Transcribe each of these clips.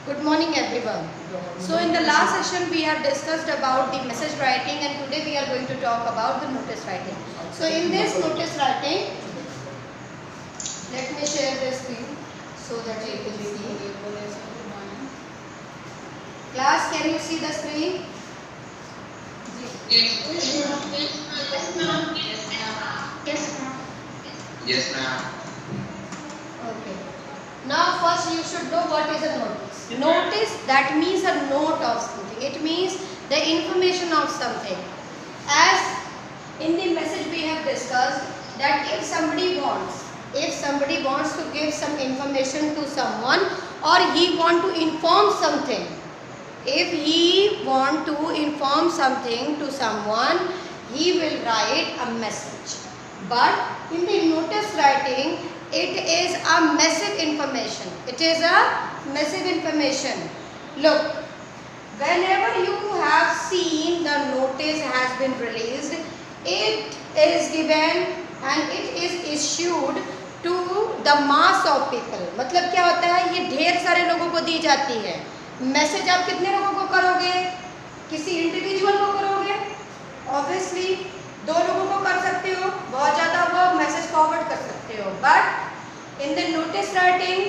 Good morning everyone. So in the last session we have discussed about the message writing, and today we are going to talk about the notice writing. So in this notice writing, let me share the screen so that you can see. Class, can you see the screen? Yes, ma'am. Okay. Now first you should know what is a notice. Notice, that means a note of something. It means the information of something. As in the message we have discussed that if somebody wants to give some information to someone, or he want to inform something, if he want to inform something to someone, he will write a message. But in the notice writing, it is a massive information. It is a massive information. Look, whenever you have seen the notice has been released, it is given and it is issued to the mass of people. मतलब क्या होता है, ये ढेर सारे लोगों को दी जाती है. मैसेज आप कितने लोगों को करोगे? किसी इंडिविजुअल को करोगे? ऑब्वियसली 2 लोगों को कर सकते हो, बहुत ज़्यादा वो मैसेज फॉरवर्ड कर सकते हो. But in the notice writing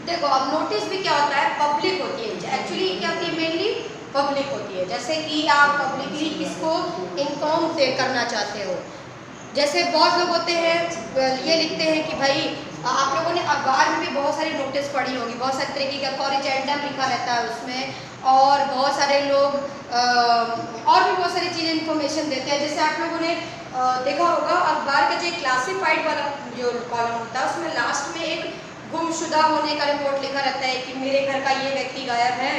देखो, अब नोटिस भी क्या होता है, पब्लिक होती है. एक्चुअली क्या होती है, मेनली पब्लिक होती है. जैसे कि आप पब्लिकली किसको इन्फॉर्म करना चाहते हो. जैसे बहुत लोग होते हैं ये लिखते हैं कि भाई, आप लोगों ने अखबार में भी बहुत सारी नोटिस पढ़ी होगी, बहुत सारे तरीके का कॉरिजेंडम लिखा रहता है उसमें, और बहुत सारे लोग और भी बहुत सारी चीज़ें इन्फॉर्मेशन देते हैं. जैसे आप लोगों ने देखा होगा, अखबार का जो क्लासिफाइड वाला जो कॉलम होता है उसमें लास्ट में एक गुमशुदा होने का रिपोर्ट लिखा रहता है कि मेरे घर का ये व्यक्ति गायब है,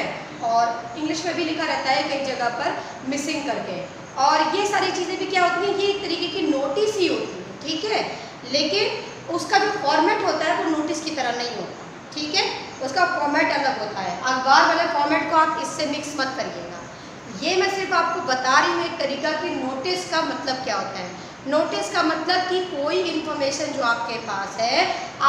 और इंग्लिश में भी लिखा रहता है कई जगह पर मिसिंग करके. और ये सारी चीज़ें भी क्या होती हैं, ये एक तरीके की नोटिस ही होती है, ठीक है. लेकिन उसका जो फॉर्मेट होता है वो नोटिस की तरह नहीं होता, ठीक है. उसका फॉर्मेट अलग होता है. अखबार वाले फॉर्मेट को आप इससे मिक्स मत करिएगा. ये मैं सिर्फ आपको बता रही हूँ एक तरीका कि नोटिस का मतलब क्या होता है. नोटिस का मतलब कि कोई इन्फॉर्मेशन जो आपके पास है,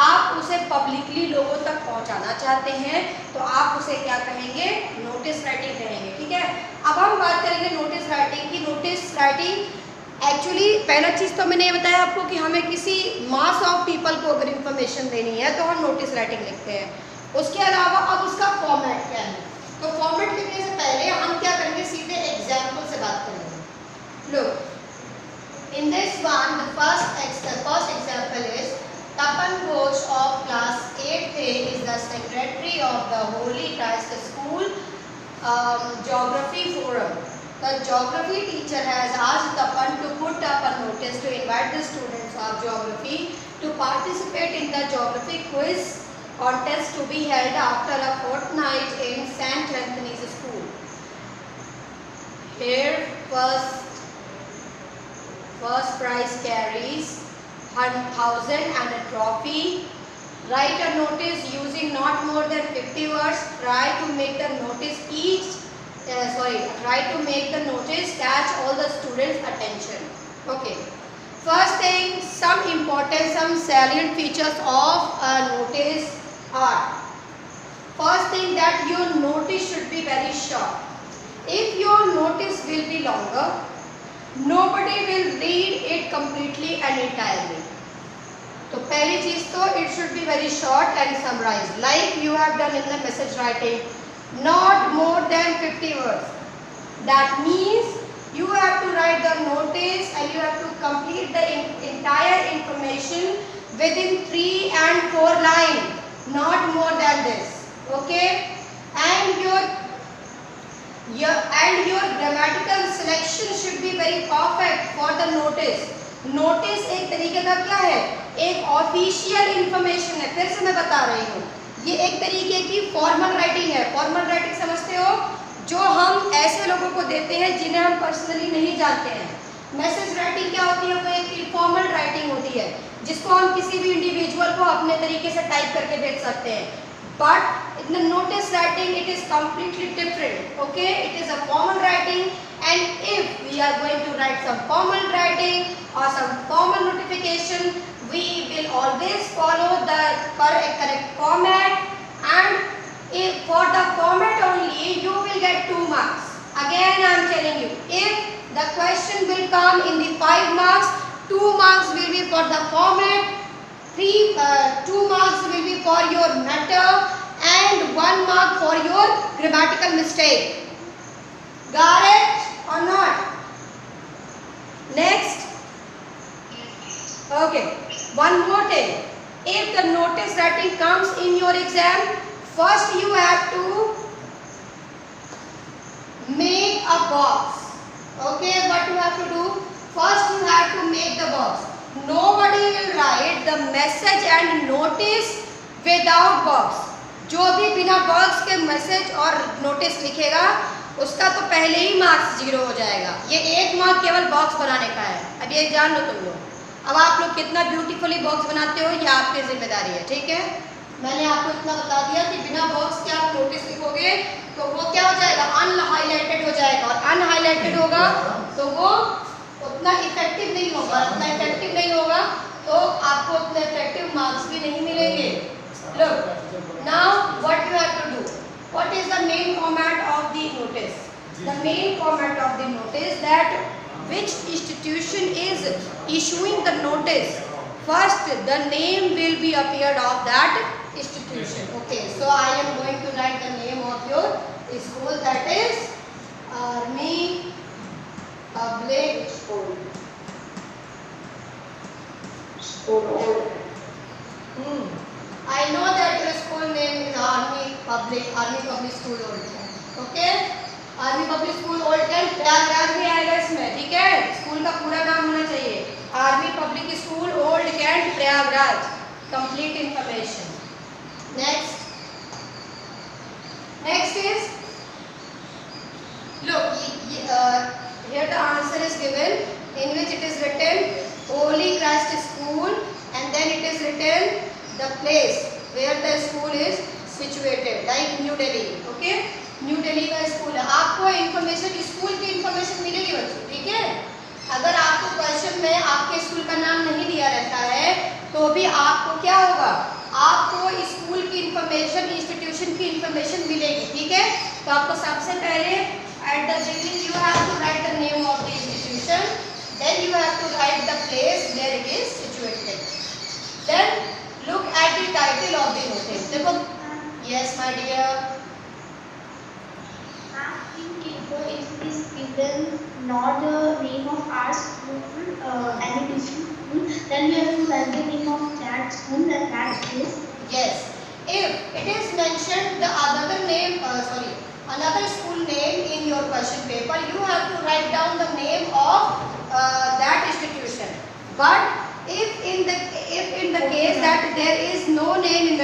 आप उसे पब्लिकली लोगों तक पहुंचाना चाहते हैं, तो आप उसे क्या कहेंगे, नोटिस राइटिंग कहेंगे, ठीक है. अब हम बात करेंगे नोटिस राइटिंग की. नोटिस राइटिंग एक्चुअली पहला चीज़ तो मैंने ये बताया आपको कि हमें किसी मास ऑफ पीपल को अगर इन्फॉर्मेशन देनी है तो हम नोटिस राइटिंग लिखते हैं. उसके अलावा अब उसका फॉर्मेट क्या है, तो फॉर्मेट लिखने से पहले हम क्या करेंगे, सीधे एग्जाम्पल से बात करेंगे. लो, in this one, the first example is Tapan Ghosh of class 8A is the secretary of the Holy Christ School Geography Forum. The geography teacher has asked Tapan to put up a notice to invite the students of geography to participate in the geography quiz contest to be held after a fortnight in St. Anthony's School. Here first prize carries 1,000 and a trophy. Write a notice using not more than 50 words. Try to make the notice catch all the students' attention. Okay. First thing, some salient features of a notice are: first thing, that your notice should be very short. If your notice will be longer, nobody will read it completely and entirely. तो पहली चीज तो it should be very short and summarized, like you have done in the message writing, not more than 50 words. That means you have to write the notice and you have to complete the entire information within 3 and 4 lines, not more than this. Okay, and your grammatical selection should be very perfect for the notice. Notice एक तरीके का क्या है, एक official information है. फिर से मैं बता रही हूँ, ये एक तरीके की फॉर्मल राइटिंग है. फॉर्मल राइटिंग समझते हो, जो हम ऐसे लोगों को देते हैं जिन्हें हम पर्सनली नहीं जानते हैं. मैसेज राइटिंग क्या होती है, वो एक इनफॉर्मल राइटिंग होती है जिसको हम किसी भी इंडिविजुअल को अपने तरीके से टाइप करके भेज सकते हैं. But in the notice writing, it is completely different. Okay, it is a formal writing, and if we are going to write some formal writing or some formal notification, we will always follow the correct format, and again I am telling you, if the question will come in the 5 marks, 2 marks will be for the format, 2 marks will be for your matter, and 1 mark for your grammatical mistake. Got it or not? Next. Okay, one more thing. If the notice writing comes in your exam, first you have to make a box. Okay, what you have to do? First you have to make the box. Nobody will write the message and notice without box. जो भी बिना box के message और notice लिखेगा उसका तो पहले ही marks 0 हो जाएगा। ये 1 मार्क केवल बॉक्स बनाने का है। अब ये जान लो तुम लोग। अब आप लोग कितना ब्यूटीफुली बॉक्स बनाते हो ये आपकी जिम्मेदारी है, ठीक है। मैंने आपको इतना बता दिया कि बिना बॉक्स के आप नोटिस लिखोगे तो वो क्या हो जाएगा, अनहाइलाइटेड हो जाएगा, और अनहाइलाइटेड होगा तो वो उतना इफेक्टिव नहीं होगा। उतना इफेक्टिव नहीं होगा तो आपको उतने इफेक्टिव मार्क्स भी नहीं मिलेंगे। Look, now what you have to do? What is the main format of the notice? The main format of the notice, that which institution is issuing the notice. First, the name will be appeared of that institution. Okay, so I am going to write the name of your school, that is Army Public School. I know that your school name is Army Public School Old Camp. Okay, Army Public School Old Camp, Prayagraj भी आएगा इसमें, ठीक है। School का पूरा नाम होना चाहिए Army Public School Old Camp Prayagraj. Complete information. Next is, look, here the answer is given, in which it is written Holy Christ School, and then it is written the place where the school is situated, like New Delhi. Okay, New Delhi का school है। आपको information, school की information मिलेगी बच्चों, ठीक है। अगर आपको क्वेश्चन में आपके स्कूल का नाम नहीं दिया रहता है तो भी आपको क्या होगा, आपको स्कूल की इन्फॉर्मेशन, इंस्टीट्यूशन की इन्फॉर्मेशन मिलेगी, ठीक है। तो आपको सबसे पहले at the beginning you have to write the name of the institution, then you have to write the place where it is situated, then look at the title of the notice. देखो, yes my dear. In info it is given not the name of our school, any tuition school, then we have to write the name of that school, that is. Yes. If it is mentioned the another school name in your question paper, you have to write down the name of that institution. But if in the case that there is no name in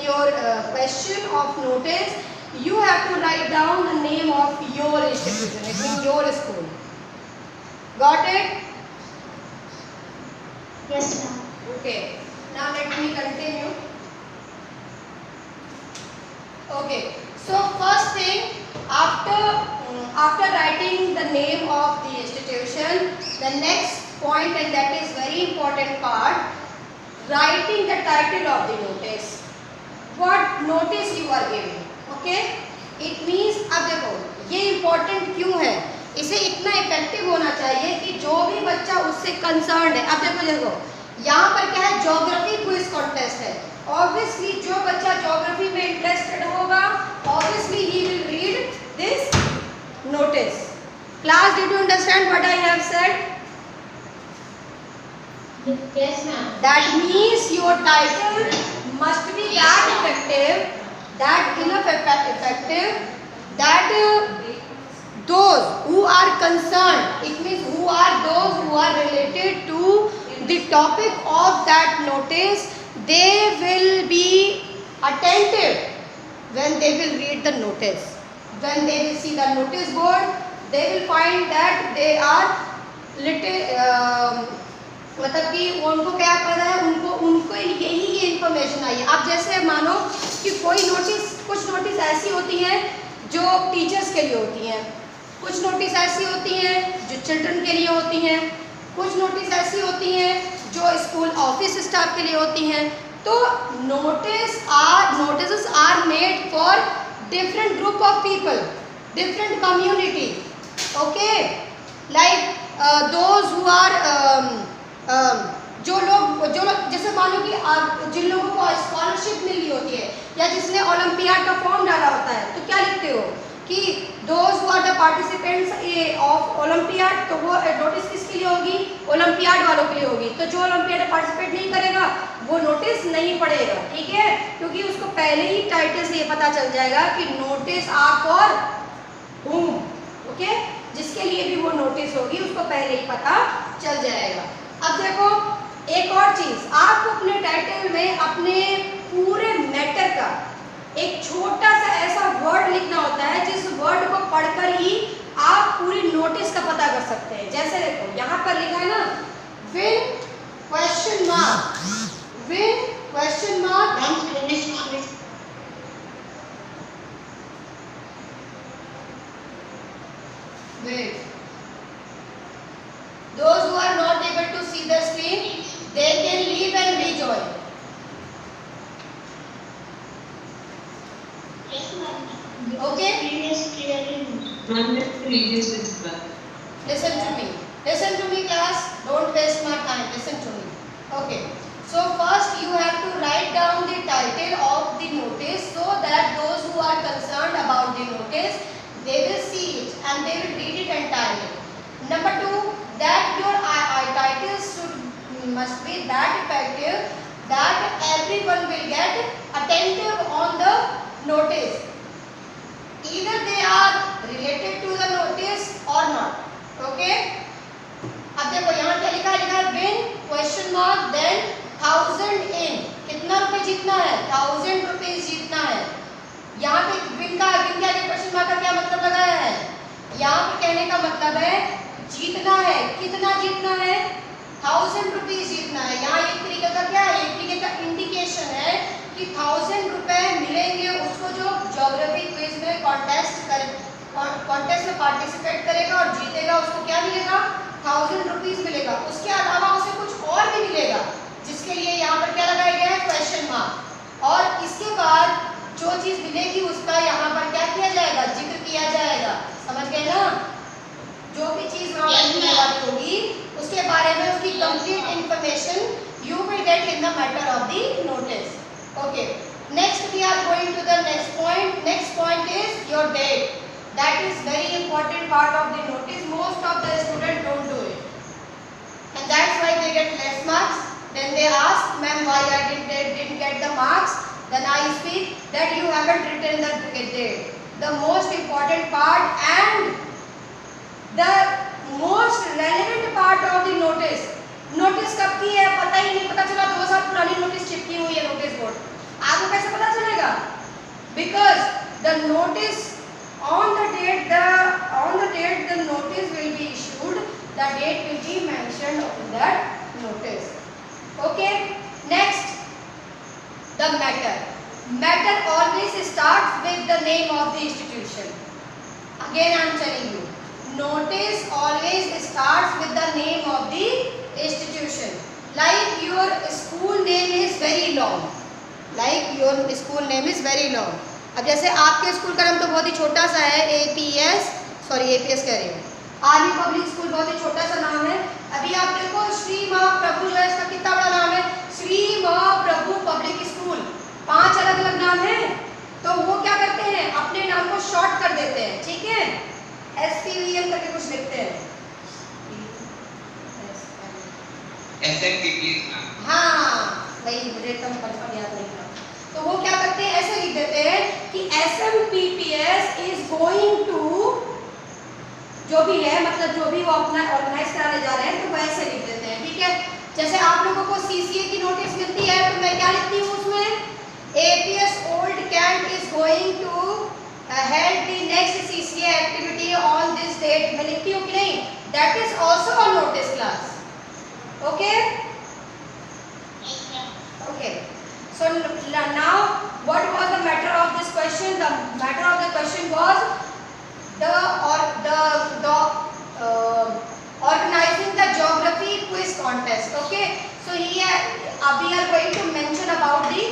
your question of notice, you have to write down the name of your institution, it means your school. Got it? Yes ma'am. Okay, now let me continue. Okay, so first thing, after writing the name of the institution, the next point, and that is very important part, writing the title of the notice. What notice you are giving? Okay, it means, अब देखो ये important क्यों है, इसे इतना effective होना चाहिए कि जो भी बच्चा उससे कंसर्न्ड है। अब देखो यहाँ पर क्या है, ज्योग्राफी क्विज कॉन्टेस्ट है। ऑब्वियसली जो बच्चा ज्योग्राफी में इंटरेस्टेड होगा, obviously he will read this notice. Class, did you understand what I have said? Yes ma'am. That means your title must be that effective, that enough effective, that those who are concerned, it means who are those who are related to the topic of that notice, they will be attentive when they will read the notice. When they will see the notice board, they will find that they are little मतलब कि उनको क्या पता है, उनको यही ये information आई है। अब जैसे मानो कि कोई नोटिस, कुछ नोटिस ऐसी होती हैं जो टीचर्स के लिए होती हैं, कुछ नोटिस ऐसी होती हैं जो चिल्ड्रन के लिए होती हैं, कुछ नोटिस ऐसी होती हैं जो स्कूल ऑफिस स्टाफ के लिए होती हैं। तो notice are made for different group of people, different community. Okay, like those who are जो लोग जैसे मान लो कि जिन लोगों को स्कॉलरशिप मिली होती है या जिसने ओलंपियाड का फॉर्म डाला होता है, तो क्या लिखते हो कि those who are the participants of Olympiad, तो वो नोटिस किसके लिए होगी? ओलंपियाड वालों के लिए होगी। तो जो ओलंपियाड में पार्टिसिपेट नहीं करेगा वो नोटिस नहीं पड़ेगा, ठीक है, क्योंकि उसको पहले ही टाइटल से ये पता चल जाएगा कि notice are for whom. Okay, जिसके लिए भी वो नोटिस होगी उसको पहले ही पता चल जाएगा। अब देखो एक और चीज, आपको अपने टाइटल में अपने पूरे मैटर का एक छोटा सा ऐसा वर्ड लिखना होता है जिस वर्ड को पढ़कर ही आप पूरी नोटिस का पता कर सकते हैं। जैसे देखो यहाँ पर लिखा है ना, when question mark, when question mark, wait, those who are not able to see the screen, they can leave and rejoin. Yes, ma'am. Okay? Screen is clearly Listen to me. Listen to me, class. Don't waste my time. Listen to me. Okay. So first you have to write down the title of the notice so that those who are concerned about the notice, they will see it and they will read it entirely. Number 2, that your title must be that effective that everyone will get attentive on the notice. Either they are related to the notice or not. Okay? अब देखो यहाँ क्या लिखा है, when question mark then 1000 in, कितना रुपए जीतना है? 1000 रुपीज जीतना है। यहाँ पे विन का क्वेश्चन मार्क का क्या मतलब लगाया है? यहाँ पे कहने का मतलब है जीतना है। कितना जीतना है? 1000 रुपीज जीतना है। यहाँ एक तरीके का क्या है, एक तरीके का इंडिकेशन है कि 1000 रुपए मिलेंगे उसको जो ज्योग्राफी क्विज में कॉन्टेस्ट में पार्टिसिपेट करेगा और जीतेगा, उसको क्या मिलेगा? 1000 रुपीज मिलेगा। उसके अलावा उसे कुछ और भी मिलेगा जिसके लिए यहाँ पर क्या लगाया गया है? Question mark. और इसके बाद जो चीज मिलेगी उसका यहाँ पर क्या किया जाएगा? जिक्र किया जाएगा। समझ गए ना? जो भी चीज वहाँ पर मिलने वाली होगी उसके बारे में उसकी complete information you will get in the matter of the notice. Okay. Next we are going to the next point. Next point is your date. That is very important part of the notice. Most of the students don't do it, and that's why they get less marks. Then they ask, "Ma'am, why I didn't get the marks?" Then I speak that you haven't written the date. The most important part and the most relevant part of the notice. Notice कब की है पता ही नहीं, पता चला 2 साल पुरानी notice चिपकी हुई है नोटिस बोर्ड, आपको कैसे पता चलेगा? Because the notice on the date the notice will be issued, the date will be mentioned on that notice. Okay, next, the matter always starts with the name of the institution. Again I am telling you, notice always starts with the name of the institution. Like your school name is very long, अब जैसे आपके school का नाम तो बहुत ही छोटा सा है, APS कह रही हूँ, आर्मी पब्लिक स्कूल, बहुत ही छोटा सा नाम है। अभी आप देखो श्री महाप्रभु जो है इसका कितना बड़ा नाम है, श्री महाप्रभु पब्लिक स्कूल, 5 अलग अलग नाम है। तो वो क्या करते हैं, अपने नाम को शॉर्ट कर देते हैं, ठीक है, SPVM करके कुछ लिखते हैं, हाँ वही रेतम पर याद नहीं था। तो वो क्या करते हैं, ऐसे लिख देते हैं कि SMPPS इज गोइंग टू, जो भी है मतलब जो भी वो अपना ऑर्गेनाइज कराने जा रहे हैं तो वो ऐसे लिख देते हैं, ठीक है। जैसे आप लोगों को CCA की नोटिस मिलती है तो मैं क्या लिखती हूँ उसमें, APS Old Cantt is going to held the next CCA activity on this date, मैं लिखती हूँ कि नहीं? That is also a notice class. Okay okay, so now what was the matter of this question? The matter of the question was organizing the geography quiz contest. Okay, so here we are going to mention about the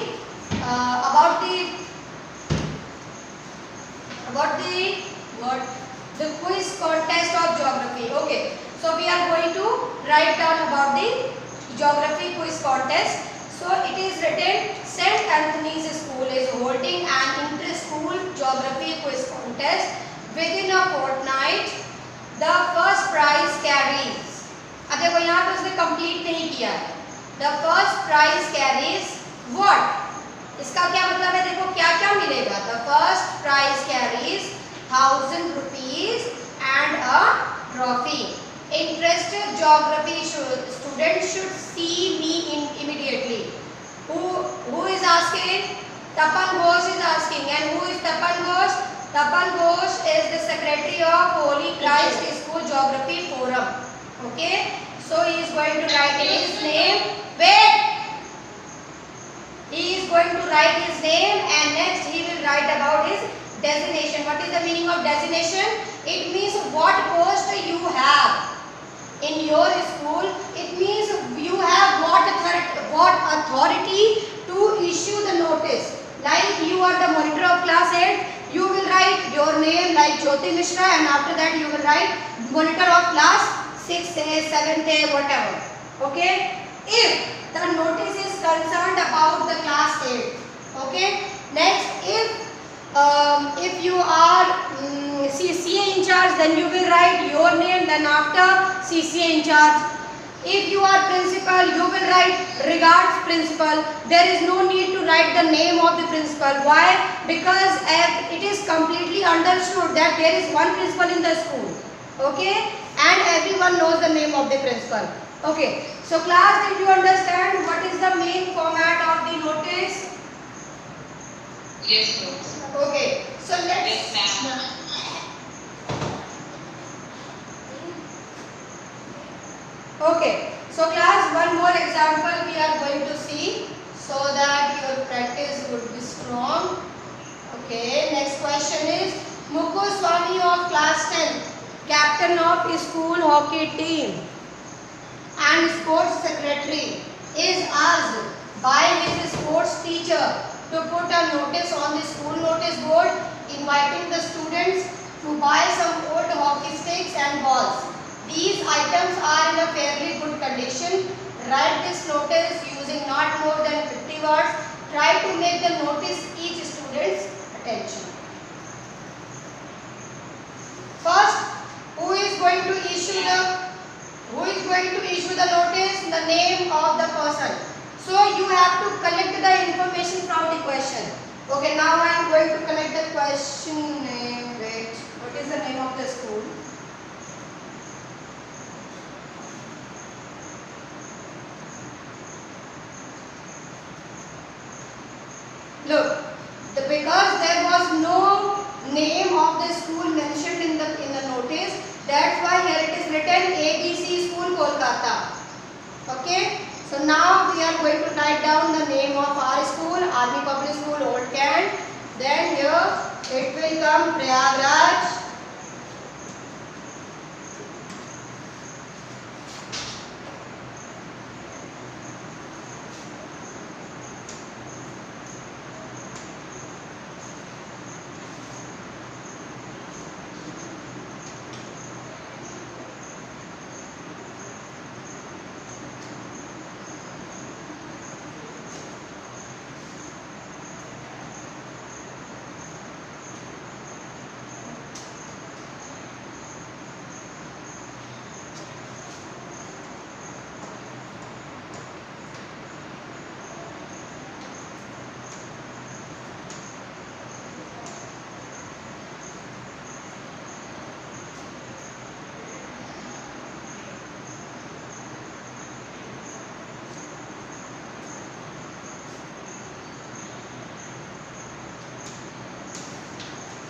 word of geography. Okay, so we are going to write down about the geography quiz contest. So it is written, St. Anthony's School is holding an inter-school geography quiz contest. Within a fortnight, the first prize carries. अब देखो यहाँ पे उसने complete नहीं किया है. The first prize carries what? इसका क्या मतलब है? देखो क्या क्या मिलेगा. The first prize carries 1000 rupees and a trophy. Interested geography students should see me immediately. Who is asking? Tapan Ghosh is asking. And who is Tapan Ghosh? Tapan Ghosh is the secretary of Holy Christ School Geography Forum. Okay. So he is going to write his name. Wait. He is going to write his name and next he will write about his designation. What is the meaning of designation? It means what post you have in your school. It means you have what authority to issue the notice. Like you are the monitor of class 8, you will write your name like Jyoti Mishra, and after that you will write monitor of class 6A, 7A, whatever. Okay. If the notice is concerned about the class 8. Okay. Next, if you are CCA in charge, then you will write your name, then after CCA in charge. If you are principal, you will write regards principal. There is no need to write the name of the principal. Why? Because it is completely understood that there is one principal in the school. Okay? And everyone knows the name of the principal. Okay. So class, did you understand what is the main format of the notice? Yes, sir. Okay. So let's... Yes, ma'am. Okay, so class, one more example we are going to see so that your practice would be strong. Okay, next question is Mukul Swami of class 10, captain of school hockey team and sports secretary, is asked by his sports teacher to put a notice on the school notice board inviting the students to buy some old hockey sticks and balls. These items are in a fairly good condition. Write this notice using not more than 50 words. Try to make the notice each student's attention. First, who is going to issue the notice? The name of the person. So you have to collect the information from the question. Okay, now I am going to collect the question name. Wait, what is the name of the school? Look, because there was no name of the school mentioned in the notice, that's why here it is written ABC School Kolkata. Okay, so now we are going to write down the name of our school, Army Public School, Old Kent. Then here it will come Prayagraj.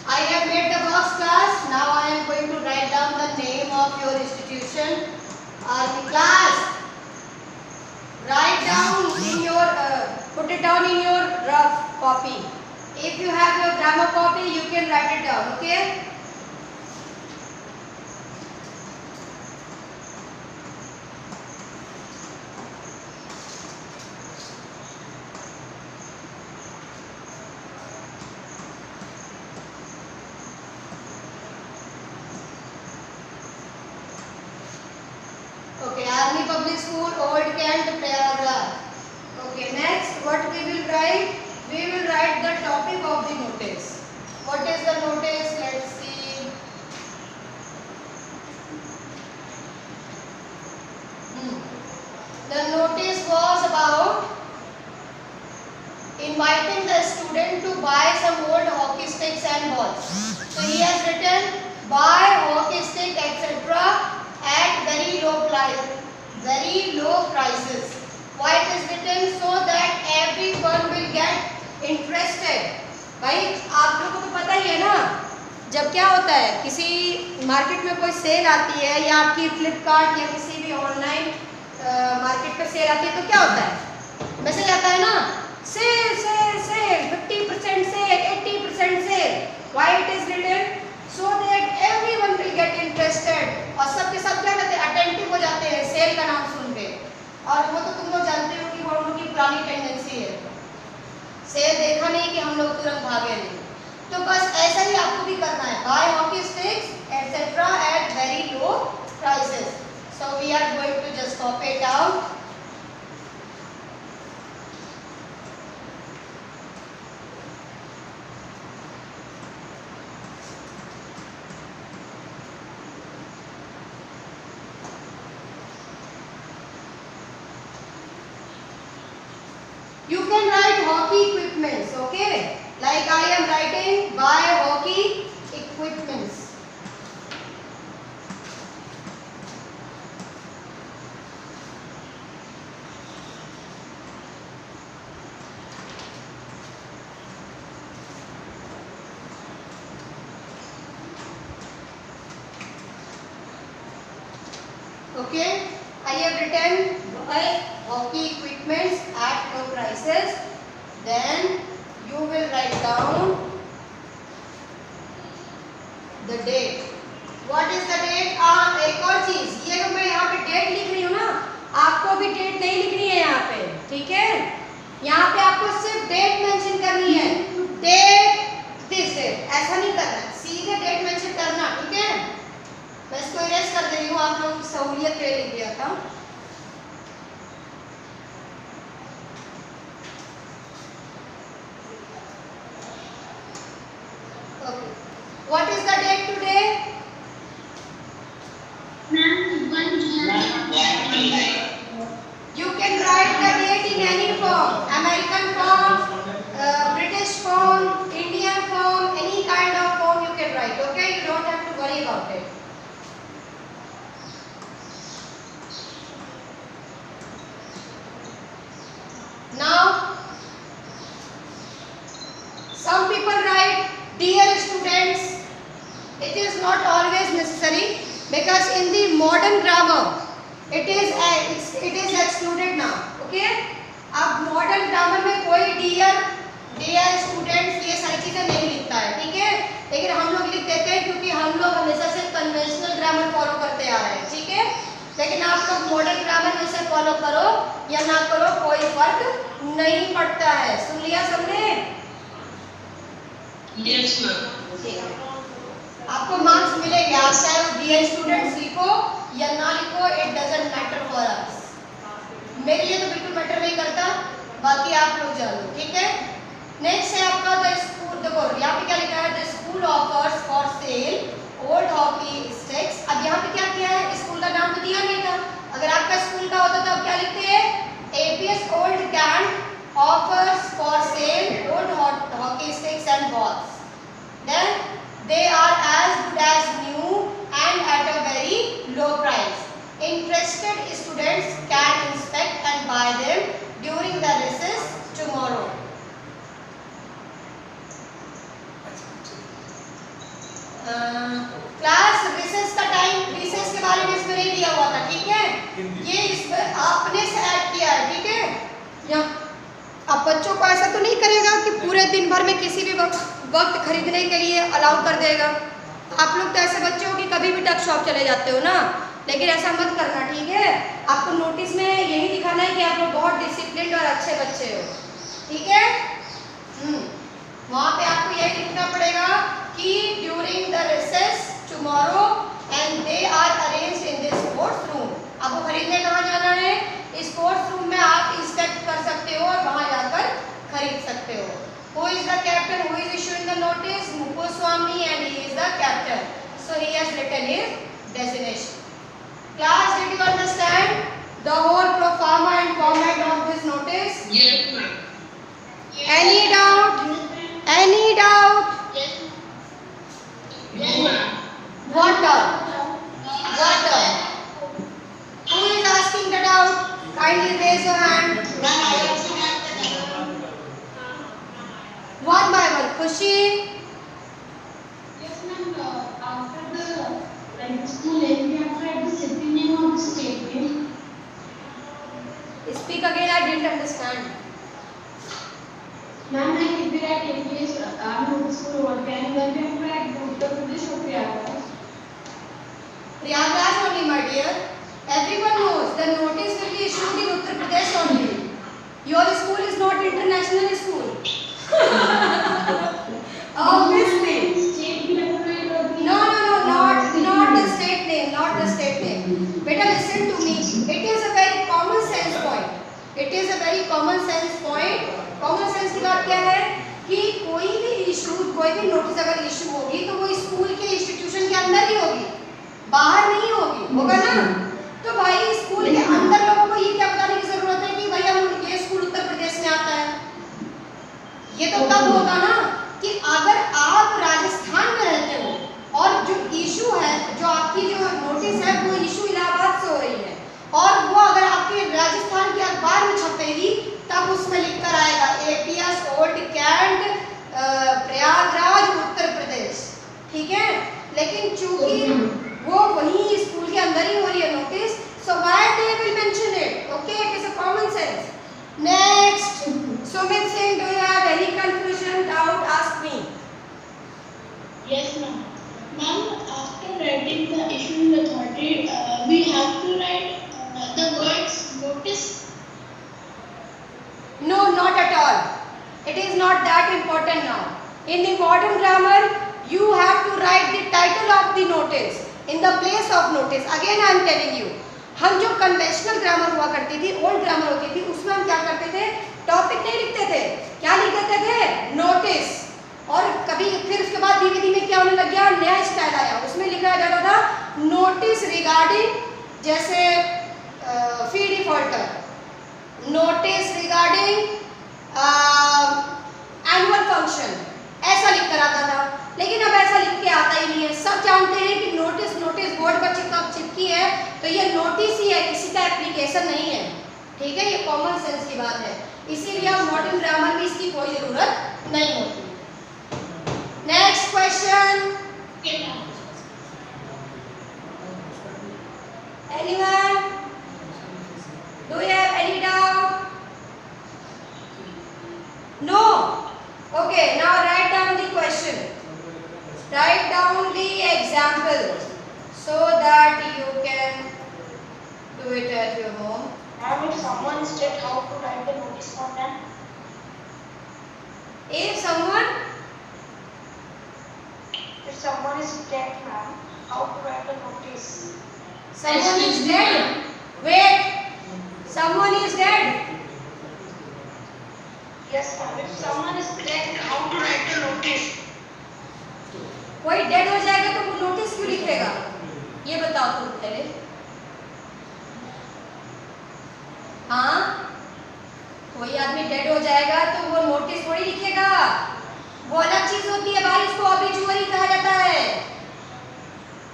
I have made the box, class. Now I am going to write down the name of your institution. Army class. Write down in your, put it down in your rough copy. If you have your grammar copy, you can write it down. Okay. old Kent paragraph. Okay, next what we will write? We will write the topic of the notice. What is the notice? Let's see. The notice was about inviting the student to buy some old hockey sticks and balls. So he has written buy hockey stick etc. at very low prices. Why it is written? So that everyone will get interested. भाई आप लोगों को तो पता ही है ना, जब क्या होता है किसी मार्केट में कोई सेल आती है या आपकी फ्लिपकार्ट या किसी भी ऑनलाइन मार्केट पे सेल आती है तो क्या होता है, मैसेज आता है ना, sale sale sale 50% sale 80% sale. Why it is written? So that everyone will get interested. और सबके सब क्या करते हैं, अटेंटिव हो जाते हैं सेल का नाम सुन के. और वो तो तुम लोग जानते हो कि वो हम लोग की पुरानी टेंडेंसी है, सेल देखा नहीं कि हम लोग तुरंत भागे नहीं. तो बस ऐसा ही आपको भी करना है, buy hockey sticks etcetera at very low prices. So we are going to just copy it out. You can write hockey equipments, okay? Like I am writing buy hockey equipments. Okay, I have written buy hockey equipments at low prices. Then you will write down the date. What is the date? एक और चीज, ये जो मैं यहाँ पे date लिख रही हूँ ना, आपको भी डेट नहीं लिखनी है यहाँ पे, ठीक है? यहाँ पे आपको सिर्फ डेट मेंशन करनी है. डेट दिस डेट, ऐसा नहीं करना, सीधे डेट मेंशन करना, ठीक है? मैं इसको इरेज कर दे रही हूँ, आप लोगों की सहूलियत के लिए लिख दिया था. Okay. What is the date today? Ma'am, 1 July. You can write the date in any form, American form, British form, Indian form, any kind of form you can write. Okay, you don't have to worry about it. Now, some people write dear students. It is not always necessary because in the modern grammar it is excluded now. Okay? अब modern grammar में कोई dear students ये सारी चीजें नहीं लिखता है, ठीक है? लेकिन हम लोग लिख देते हैं क्योंकि हम लोग हमेशा से कन्वेंशनल ग्रामर फॉलो करते आ रहे हैं, ठीक है? लेकिन आप लोग मॉडर्न ग्रामर में से फॉलो करो या ना करो कोई फर्क नहीं पड़ता है. सुन लिया सबने? Yes, ma'am. आपको मार्क्स मिलेंगे, आप चाहे वो डियर स्टूडेंट्स लिखो या ना लिखो, it doesn't matter for us. मेरे लिए तो बिल्कुल मैटर नहीं करता, बाकी आप लोग जान लो, ठीक है? नेक्स्ट है आपका द स्कूल. देखो यहाँ पे क्या लिखा है, the school offers for sale old hockey sticks. अब यहाँ पे क्या किया है, स्कूल का नाम तो दिया नहीं था. अगर आपका स्कूल का होता तो आप क्या लिखते हैं, APS Old Cantt offers for sale old hockey sticks and balls. Then they are as good as new and at a very low price. Interested students can inspect and buy them during the recess tomorrow. Class recess का time, recess के बारे में इसमें नहीं दिया हुआ था, ठीक है? ये इसमें आपने से ऐड किया है, ठीक है? या अब बच्चों को ऐसा तो नहीं करेगा कि पूरे दिन भर में किसी भी वक्त खरीदने के लिए अलाउ कर देगा. आप लोग तो ऐसे बच्चे हो कि कभी भी डक शॉप चले जाते हो ना, लेकिन ऐसा मत करना, ठीक है? आपको नोटिस में यही दिखाना है कि आप लोग बहुत डिसिप्लिन्ड और अच्छे बच्चे हो, ठीक है? वहाँ पे आपको यही लिखना पड़ेगा कि during the recess tomorrow and they are arranged in this sports room. आपको खरीदने कहाँ जाना है, स्पोर्ट्स रूम में आप इंस्पेक्ट कर सकते हो और वहां जाकर खरीद सकते हो. Who is the captain? Who is issuing the notice? Mupuswamy, and he is the captain. So he has written his designation. Class, did you understand the whole pro forma and format of this notice? Yes, ma'am. Any doubt? Any doubt? Yes. No, ma'am. Water. Water. Who is asking the doubt? Kindly raise your hand. Ma'am, I also have the One by one. Khushi. Yes, ma'am. After the school name, we have to write the city name or the state name. Speak again. I didn't understand. Ma'am, like if we write APS, school what can then we have to write Uttar Pradesh or Prayagraj. Prayagraj only, my dear. Everyone knows the notice will be issued in Uttar Pradesh only. Your school is not international school. Obviously. State we have to write No, not the state name, not the state name. Beta, listen to me. It is a very common sense point. It is a very common sense point. Common sense की बात क्या है कि कोई भी notice अगर issue होगी तो वो स्कूल के इंस्टीट्यूशन के अंदर ही होगी, बाहर नहीं होगी, होगा ना? तो भाई स्कूल के अंदर लोगों को ये क्या बताने की जरूरत है कि भाई हम ये स्कूल उत्तर प्रदेश में आता है? ये तो तब होगा ना कि अगर आप राजस्थान में रहते हो और जो इशू है, जो आपकी जो नोटिस है वो इशू इलाहाबाद से हो रही है और वो अगर आपके राजस्थान के अखबार में छपेगी तब उसमें लिखकर आएगा APS Old cantt Prayagraj Uttar Pradesh, ठीक है? लेकिन चूंकि वो वही स्कूल के अंदर ही हो रही है notice, so why they will mention it? Okay, it is a common sense. Next, Sumit Singh, do you have any confusion, doubt? Ask me. Yes, ma'am. Ma'am, after writing the issuing authority, we have to write the words notice. No, not at all. It is not that important now. In the modern grammar, you have to write the title of the notice in the place of notice. Again, I am telling you. हम जो conventional grammar हुआ करती थी, old grammar होती थी, उसमें हम क्या करते थे? टॉपिक नहीं लिखते थे. क्या लिख देते थे? नोटिस. और कभी फिर उसके बाद धीमे धीमे क्या होने लग गया? नया स्टाइल आया. उसमें लिखा जाता था नोटिस रिगार्डिंग, जैसे fee defaulter, notice regarding annual function, ऐसा लिख कर आता था. लेकिन अब ऐसा लिख के आता ही नहीं है. सब जानते हैं कि नोटिस बोर्ड पर चिपकी है तो ये नोटिस ही है, किसी का एप्लीकेशन नहीं है, ठीक है? ये कॉमन सेंस की बात है. इसीलिए अब मॉडर्न ग्रामर में इसकी कोई जरूरत नहीं होती. Next question. Anyone? Do you have any doubt? No? Okay, now write down the question. Write down the example so that you can do it at your home. Ma'am, if someone is dead, how to write the notice for them? If someone is dead, ma'am, how to write the notice? someone is dead. Wait. Someone is dead. Yes, ma'am. If someone is dead, how to write the notice? कोई dead हो जाएगा तो वो notice क्यों लिखेगा? ये बताओ तुम पहले. हाँ, कोई आदमी डेड हो जाएगा तो वो नोटिस थोड़ी लिखेगा. वो अलग चीज होती है भाई, उसको ऑब्ituary कहा जाता है,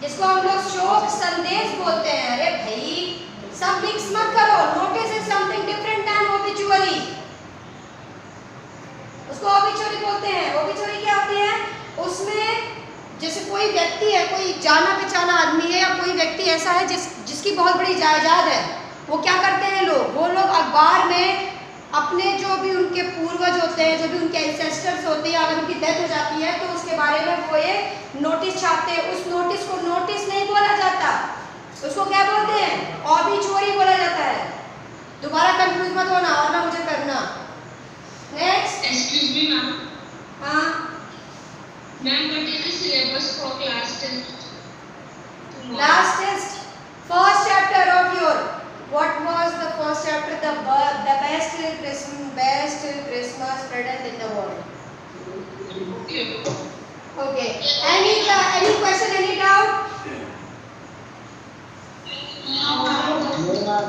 जिसको हम लोग शोक संदेश बोलते हैं. अरे भाई सब मिक्स मत करो. Notice is something different than obituary. उसको ऑब्ituary बोलते हैं. ऑब्ituary क्या होती है? उसमें जैसे कोई व्यक्ति है, कोई जाना पहचाना आदमी है या कोई व्यक्ति ऐसा है जिसकी बहुत बड़ी जायदाद है, वो क्या करते हैं लोग? वो लोग अखबार में अपने जो भी उनके पूर्वज होते हैं, जो भी उनके एंसेस्टर्स होते हैं, अगर उनकी डेथ हो जाती है तो उसके बारे में वो ये नोटिस छापते हैं. उस नोटिस को नोटिस नहीं बोला जाता, उसको क्या बोलते हैं? ऑब्ituary बोला जाता है. दोबारा कंफ्यूज मत होना और ना मुझे करना. नेक्स्ट. Excuse me, ma'am. हाँ, Ma'am, what is the syllabus for class test? last test, first chapter of your, what was the first chapter, the best Christmas present in the world. Okay. Okay. Any question? Any doubt? No.